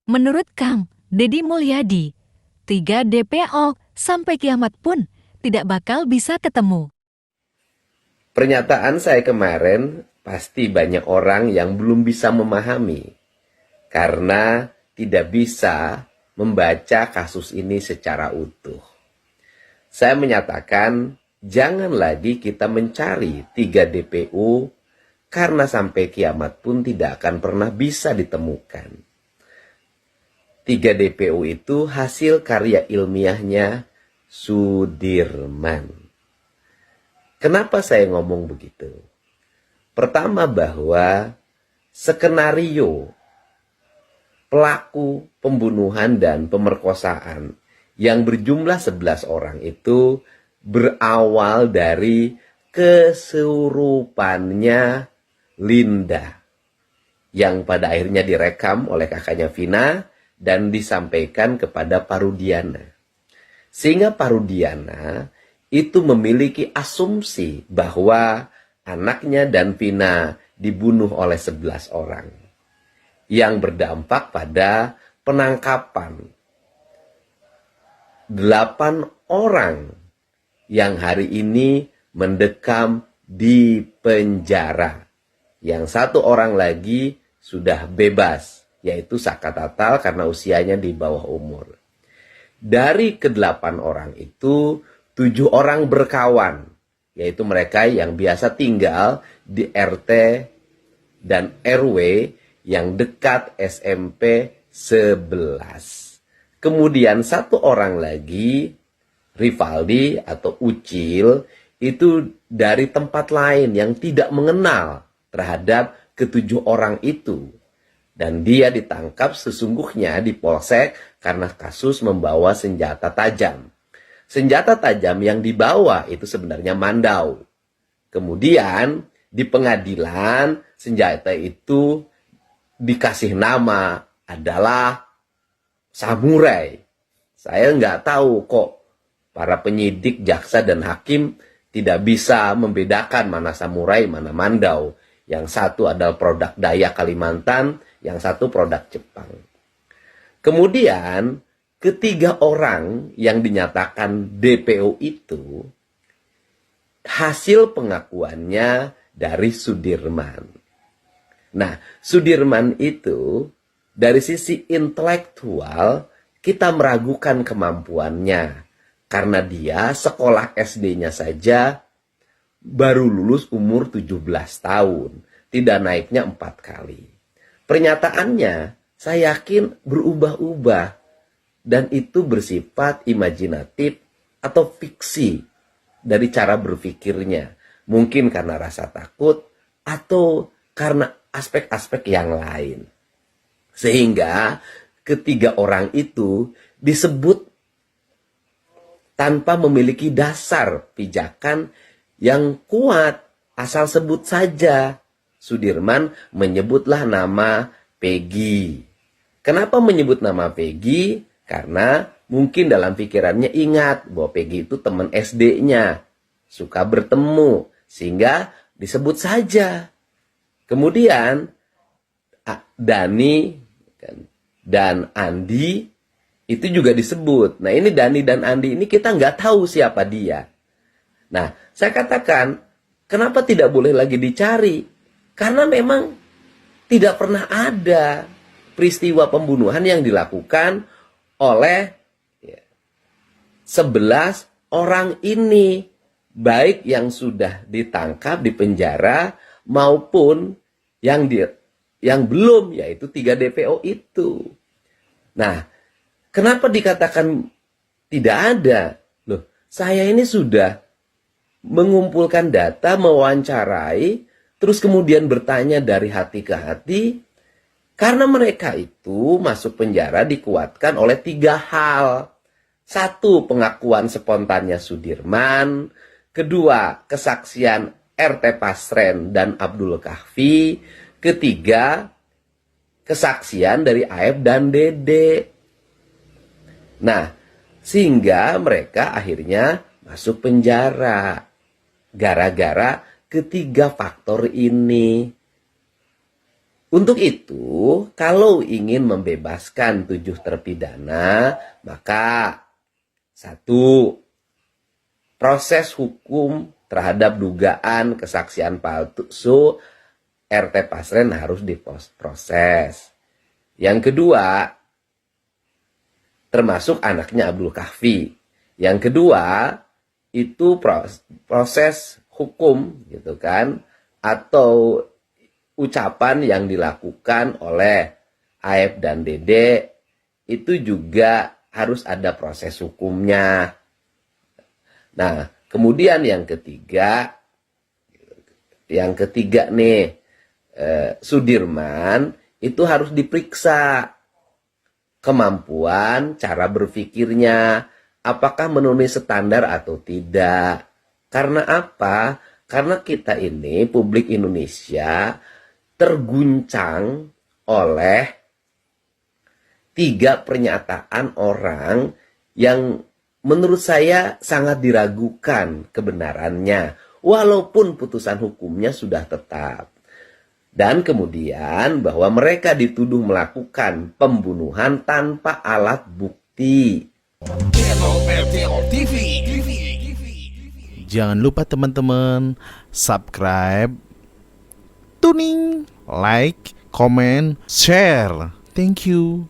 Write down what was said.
Menurut Kang Deddy Mulyadi, 3 DPO sampai kiamat pun tidak bakal bisa ketemu. Pernyataan saya kemarin pasti banyak orang yang belum bisa memahami karena tidak bisa membaca kasus ini secara utuh. Saya menyatakan jangan lagi kita mencari 3 DPO karena sampai kiamat pun tidak akan pernah bisa ditemukan. 3 DPO itu hasil karya ilmiahnya Sudirman. Kenapa saya ngomong begitu? Pertama bahwa skenario pelaku pembunuhan dan pemerkosaan yang berjumlah 11 orang itu berawal dari kesurupannya Linda yang pada akhirnya direkam oleh kakaknya Vina dan disampaikan kepada Parudiana. Sehingga Parudiana itu memiliki asumsi bahwa anaknya dan Vina dibunuh oleh 11 orang. Yang berdampak pada penangkapan 8 orang yang hari ini mendekam di penjara. Yang 1 orang lagi sudah bebas, yaitu Saka Tatal karena usianya di bawah umur. Dari ke-8 orang itu, 7 orang berkawan, yaitu mereka yang biasa tinggal di RT dan RW yang dekat SMP 11. Kemudian 1 orang lagi, Rivaldi atau Ucil, itu dari tempat lain yang tidak mengenal terhadap ke-7 orang itu. Dan dia ditangkap sesungguhnya di Polsek karena kasus membawa senjata tajam. Senjata tajam yang dibawa itu sebenarnya mandau. Kemudian di pengadilan senjata itu dikasih nama adalah samurai. Saya nggak tahu kok para penyidik, jaksa, dan hakim tidak bisa membedakan mana samurai, mana mandau. Yang satu adalah produk Dayak Kalimantan, yang satu produk Jepang. Kemudian ketiga orang yang dinyatakan DPO itu hasil pengakuannya dari Sudirman. Nah, Sudirman itu dari sisi intelektual kita meragukan kemampuannya karena dia sekolah SD-nya saja baru lulus umur 17 tahun, tidak naiknya 4 kali. Pernyataannya saya yakin berubah-ubah. Dan itu bersifat imajinatif atau fiksi dari cara berpikirnya. Mungkin karena rasa takut atau karena aspek-aspek yang lain. Sehingga ketiga orang itu disebut tanpa memiliki dasar pijakan yang kuat. Asal sebut saja. Sudirman menyebutlah nama Peggy. Kenapa menyebut nama Peggy? Karena mungkin dalam pikirannya ingat bahwa Peggy itu teman SD-nya. Suka bertemu. Sehingga disebut saja. Kemudian Dani dan Andi itu juga disebut. Nah ini Dani dan Andi ini kita nggak tahu siapa dia. Nah saya katakan kenapa tidak boleh lagi dicari? Karena memang tidak pernah ada peristiwa pembunuhan yang dilakukan oleh 11 orang ini, baik yang sudah ditangkap di penjara maupun yang belum, yaitu 3 DPO itu. Nah, kenapa dikatakan tidak ada? Loh, saya ini sudah mengumpulkan data, mewawancarai, terus kemudian bertanya dari hati ke hati. Karena mereka itu masuk penjara dikuatkan oleh 3 hal. 1, pengakuan spontannya Sudirman. 2, kesaksian RT Pasren dan Abdul Kahfi. 3, kesaksian dari Aep dan Dede. Nah, sehingga mereka akhirnya masuk penjara. Gara-gara ketiga faktor ini. Untuk itu, kalau ingin membebaskan 7 terpidana, maka 1. Proses hukum terhadap dugaan kesaksian palsu RT Pasren harus diproses. Yang kedua, termasuk anaknya Abdul Kahfi. Yang kedua, itu proses hukum gitu kan, atau ucapan yang dilakukan oleh Aep dan Dede itu juga harus ada proses hukumnya. Nah, kemudian yang ketiga nih, Sudirman itu harus diperiksa kemampuan cara berpikirnya, apakah memenuhi standar atau tidak. Karena apa? Karena kita ini, publik Indonesia, terguncang oleh 3 pernyataan orang yang menurut saya sangat diragukan kebenarannya, walaupun putusan hukumnya sudah tetap. Dan kemudian bahwa mereka dituduh melakukan pembunuhan tanpa alat bukti. Jangan lupa teman-teman subscribe, tuning, like, comment, share. Thank you.